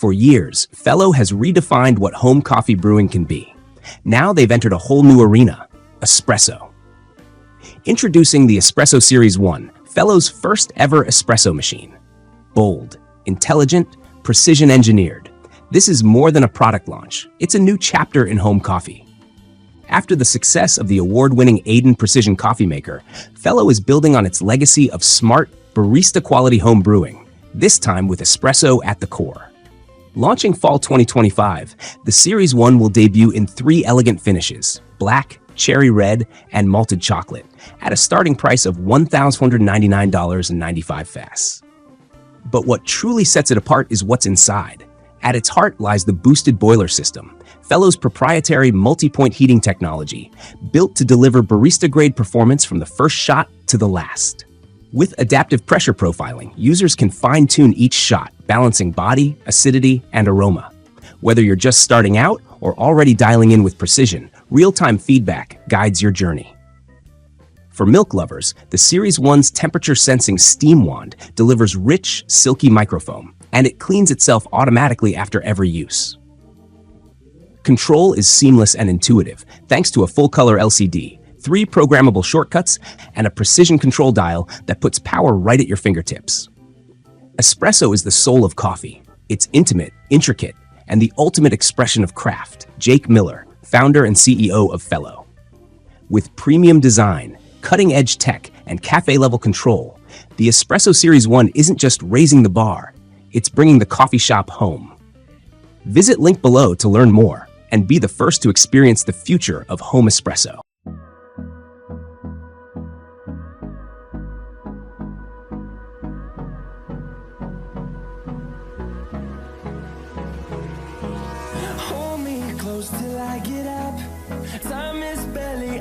For years, Fellow has redefined what home coffee brewing can be. Now they've entered a whole new arena, espresso. Introducing the Espresso Series 1, Fellow's first ever espresso machine. Bold, intelligent, precision engineered. This is more than a product launch. It's a new chapter in home coffee. After the success of the award-winning Aiden Precision Coffee Maker, Fellow is building on its legacy of smart, barista-quality home brewing, this time with espresso at the core. Launching fall 2025, the Series 1 will debut in 3 elegant finishes: black, cherry red, and malted chocolate, at a starting price of $1,199.95. But what truly sets it apart is what's inside. At its heart lies the boosted boiler system, Fellow's proprietary multi-point heating technology, built to deliver barista-grade performance from the first shot to the last. With adaptive pressure profiling, users can fine-tune each shot, balancing body, acidity, and aroma. Whether you're just starting out or already dialing in with precision, real-time feedback guides your journey. For milk lovers, the Series 1's temperature-sensing steam wand delivers rich, silky microfoam, and it cleans itself automatically after every use. Control is seamless and intuitive, thanks to a full-color LCD, 3 programmable shortcuts, and a precision control dial that puts power right at your fingertips. Espresso is the soul of coffee. It's intimate, intricate, and the ultimate expression of craft. Jake Miller, founder and CEO of Fellow. With premium design, cutting-edge tech, and cafe-level control, the Espresso Series 1 isn't just raising the bar, it's bringing the coffee shop home. Visit link below to learn more and be the first to experience the future of home espresso. Hold me close till I get up. Time is barely